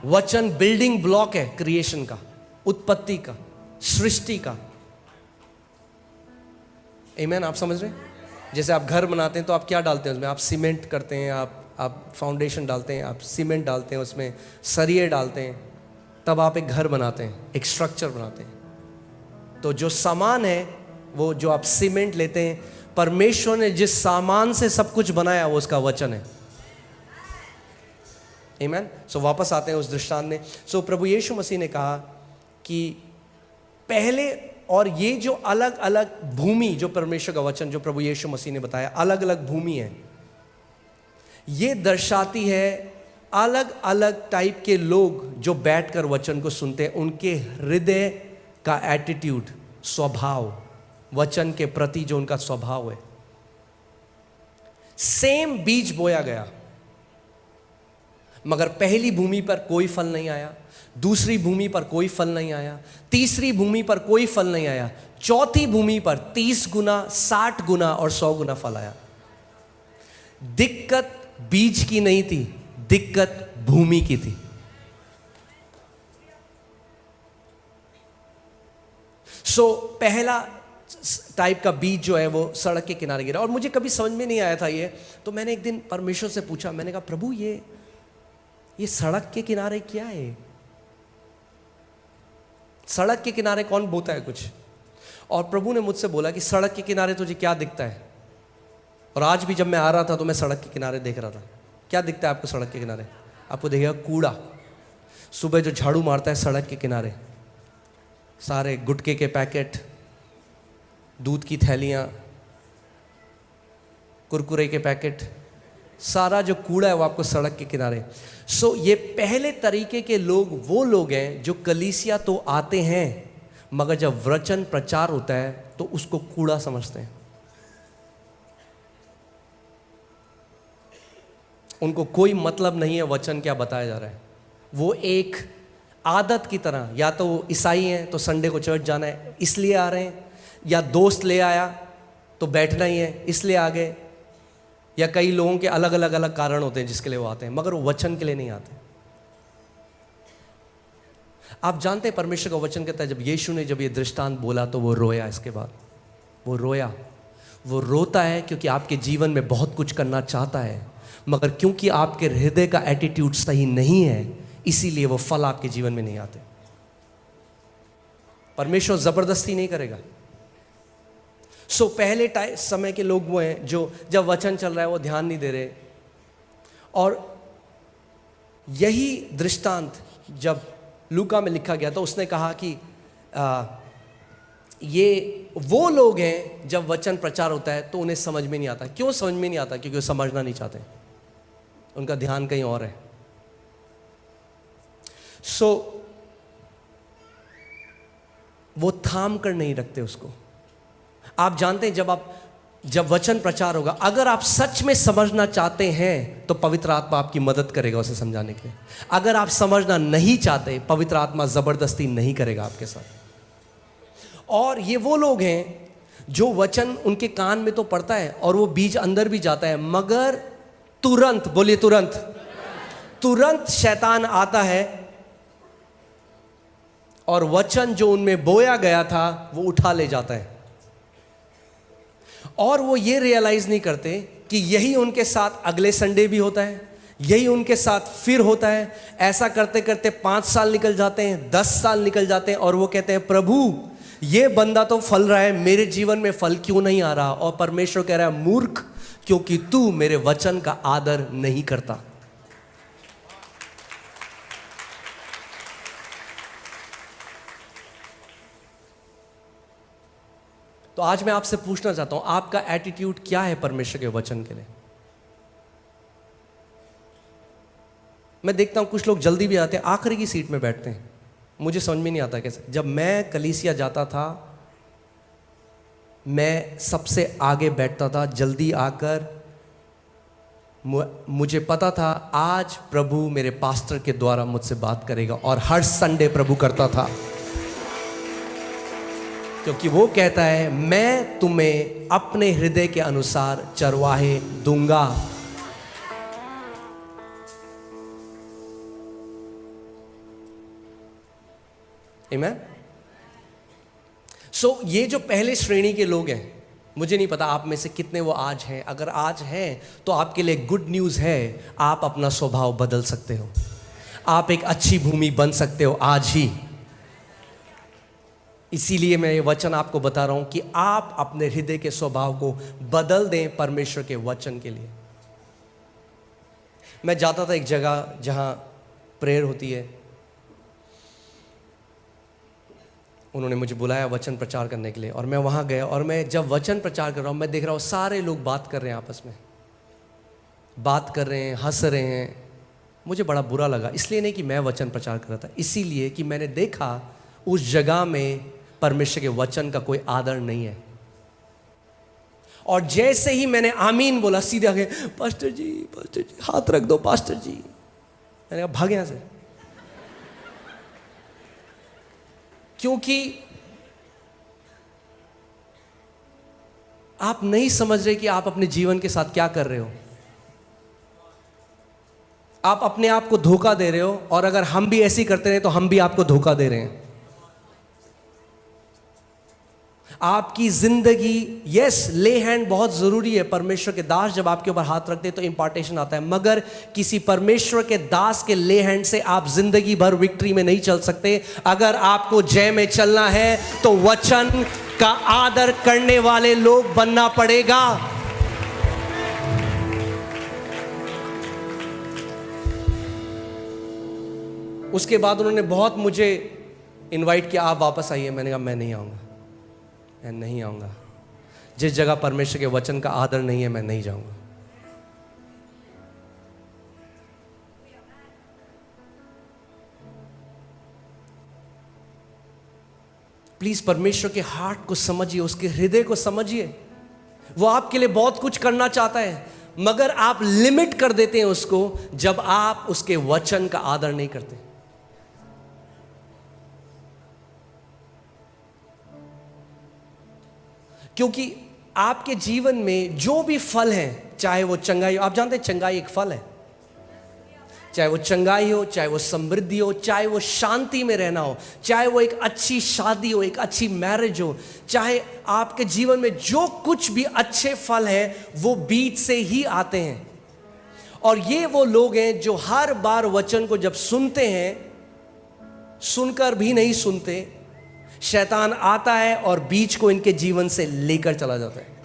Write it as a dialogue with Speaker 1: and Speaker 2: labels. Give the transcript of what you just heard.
Speaker 1: वचन building block है creation का, उत्पत्ति का, सृष्टि का। आमीन, आप समझ रहे हैं? जैसे आप घर बनाते हैं तो आप क्या डालते हैं उसमें? आप सीमेंट करते हैं, आप फाउंडेशन डालते हैं, आप सीमेंट डालते हैं, उसमें सरिये डालते हैं, तब आप एक घर बनाते हैं, एक स्ट्रक्चर बनाते हैं। तो जो सामान है वो जो आप सीमेंट लेते हैं, परमेश्वर ने जिस सामान से सब कुछ बनाया वो उसका वचन है। आमीन। सो वापस आते हैं उस दृष्टांत में। सो प्रभु यीशु मसीह ने कहा कि पहले, और ये जो अलग अलग भूमि, जो परमेश्वर का वचन जो प्रभु यीशु मसीह ने बताया, अलग अलग भूमि है, ये दर्शाती है अलग अलग टाइप के लोग जो बैठकर वचन को सुनते हैं, उनके हृदय का एटीट्यूड, स्वभाव, वचन के प्रति जो उनका स्वभाव है। सेम बीज बोया गया, मगर पहली भूमि पर कोई फल नहीं आया, दूसरी भूमि पर कोई फल नहीं आया, तीसरी भूमि पर कोई फल नहीं आया, चौथी भूमि पर 30 गुना, 60 गुना और 100 गुना फल आया। दिक्कत बीज की नहीं थी, दिक्कत भूमि की थी। सो पहला टाइप का बीज जो है वो सड़क के किनारे गिरा, और मुझे कभी समझ में नहीं आया था ये। तो मैंने एक दिन परमेश्वर से पूछा, मैंने कहा प्रभु ये सड़क के किनारे क्या है? सड़क के किनारे कौन बोता है कुछ? और प्रभु ने मुझसे बोला कि सड़क के किनारे तुझे क्या दिखता है? और आज भी जब मैं आ रहा था तो मैं सड़क के किनारे देख रहा था। क्या दिखता है आपको सड़क के किनारे? आपको दिखेगा कूड़ा। सुबह जो झाड़ू मारता है सड़क के किनारे, सारे गुटखे के पैकेट, दूध की थैलियाँ, कुरकुरे के पैकेट, सारा जो कूड़ा है वो आपको सड़क के किनारे। सो ये पहले तरीके के लोग वो लोग हैं जो कलीसिया तो आते हैं, मगर जब वचन प्रचार होता है तो उसको कूड़ा समझते हैं। उनको कोई मतलब नहीं है वचन क्या बताया जा रहा है। वो एक आदत की तरह, या तो वो ईसाई हैं तो संडे को चर्च जाना है इसलिए आ रहे हैं, या दोस्त ले आया तो बैठना ही है इसलिए आ गए, या कई लोगों के अलग अलग कारण होते हैं जिसके लिए वो आते हैं, मगर वो वचन के लिए नहीं आते। आप जानते हैं परमेश्वर का वचन कहता है जब यीशु ने जब ये दृष्टांत बोला तो वो रोया। इसके बाद वो रोया। वो रोता है क्योंकि आपके जीवन में बहुत कुछ करना चाहता है, मगर क्योंकि आपके हृदय का एटीट्यूड सही नहीं है, इसीलिए वो फल आपके जीवन में नहीं आते। परमेश्वर जबरदस्ती नहीं करेगा। सो पहले समय के लोग वो हैं जो जब वचन चल रहा है वो ध्यान नहीं दे रहे। और यही दृष्टांत जब लूका में लिखा गया तो उसने कहा कि ये वो लोग हैं जब वचन प्रचार होता है तो उन्हें समझ में नहीं आता। क्यों समझ में नहीं आता? क्योंकि वो समझना नहीं चाहते, उनका ध्यान कहीं और है। सो वो थाम कर नहीं रखते उसको। आप जानते हैं जब वचन प्रचार होगा, अगर आप सच में समझना चाहते हैं तो पवित्र आत्मा आपकी मदद करेगा उसे समझाने के लिए। अगर आप समझना नहीं चाहते, पवित्र आत्मा जबरदस्ती नहीं करेगा आपके साथ। और ये वो लोग हैं जो वचन उनके कान में तो पड़ता है और वो बीज अंदर भी जाता है, मगर तुरंत, बोलिए तुरंत शैतान आता है और वचन जो उनमें बोया गया था वो उठा ले जाता है। और वो ये रियलाइज नहीं करते कि यही उनके साथ अगले संडे भी होता है, यही उनके साथ फिर होता है। ऐसा करते करते 5 साल निकल जाते हैं, 10 साल निकल जाते हैं, और वो कहते हैं प्रभु ये बंदा तो फल रहा है, मेरे जीवन में फल क्यों नहीं आ रहा? और परमेश्वर कह रहा है मूर्ख, क्योंकि तू मेरे वचन का आदर नहीं करता। तो आज मैं आपसे पूछना चाहता हूं, आपका एटीट्यूड क्या है परमेश्वर के वचन के लिए? मैं देखता हूं कुछ लोग जल्दी भी आते हैं, आखिरी की सीट में बैठते हैं। मुझे समझ में नहीं आता कैसे। जब मैं कलीसिया जाता था मैं सबसे आगे बैठता था, जल्दी आकर। मुझे पता था आज प्रभु मेरे पास्टर के द्वारा मुझसे बात करेगा, और हर संडे प्रभु करता था, क्योंकि वो कहता है मैं तुम्हें अपने हृदय के अनुसार चरवाहे दूंगा। आमीन। सो ये जो पहले श्रेणी के लोग हैं, मुझे नहीं पता आप में से कितने वो आज हैं। अगर आज हैं तो आपके लिए गुड न्यूज़ है, आप अपना स्वभाव बदल सकते हो, आप एक अच्छी भूमि बन सकते हो आज ही। इसीलिए मैं ये वचन आपको बता रहा हूं कि आप अपने हृदय के स्वभाव को बदल दें परमेश्वर के वचन के लिए। मैं जाता था एक जगह जहां प्रेयर होती है, उन्होंने मुझे बुलाया वचन प्रचार करने के लिए, और मैं वहाँ गया, और मैं जब वचन प्रचार कर रहा हूँ, मैं देख रहा हूँ सारे लोग बात कर रहे हैं, आपस में बात कर रहे हैं, हंस रहे हैं। मुझे बड़ा बुरा लगा, इसलिए नहीं कि मैं वचन प्रचार कर रहा था, इसीलिए कि मैंने देखा उस जगह में परमेश्वर के वचन का कोई आदर नहीं है। और जैसे ही मैंने आमीन बोला, सीधे आगे पास्टर जी हाथ रख दो पास्टर जी। मैंने कहा भाग यहां से, क्योंकि आप नहीं समझ रहे कि आप अपने जीवन के साथ क्या कर रहे हो। आप अपने आप को धोखा दे रहे हो, और अगर हम भी ऐसे ही करते रहे तो हम भी आपको धोखा दे रहे हैं। आपकी जिंदगी, यस, ले हैंड बहुत जरूरी है। परमेश्वर के दास जब आपके ऊपर हाथ रखते हैं तो इंपार्टेशन आता है, मगर किसी परमेश्वर के दास के ले हैंड से आप जिंदगी भर विक्ट्री में नहीं चल सकते। अगर आपको जय में चलना है तो वचन का आदर करने वाले लोग बनना पड़ेगा। उसके बाद उन्होंने बहुत मुझे इनवाइट किया, आप वापस आइए। मैंने कहा मैं नहीं आऊंगा, मैं नहीं आऊंगा। जिस जगह परमेश्वर के वचन का आदर नहीं है, मैं नहीं जाऊंगा। प्लीज परमेश्वर के हार्ट को समझिए, उसके हृदय को समझिए। वो आपके लिए बहुत कुछ करना चाहता है, मगर आप लिमिट कर देते हैं उसको जब आप उसके वचन का आदर नहीं करते। क्योंकि आपके जीवन में जो भी फल है, चाहे वो चंगाई, आप जानते हैं चंगाई एक फल है, चाहे वो चंगाई हो, चाहे वो समृद्धि हो, चाहे वो शांति में रहना हो, चाहे वो एक अच्छी शादी हो, एक अच्छी मैरिज हो, चाहे आपके जीवन में जो कुछ भी अच्छे फल है, वो बीज से ही आते हैं। और ये वो लोग हैं जो हर बार वचन को जब सुनते हैं, सुनकर भी नहीं सुनते, शैतान आता है और बीज को इनके जीवन से लेकर चला जाता है।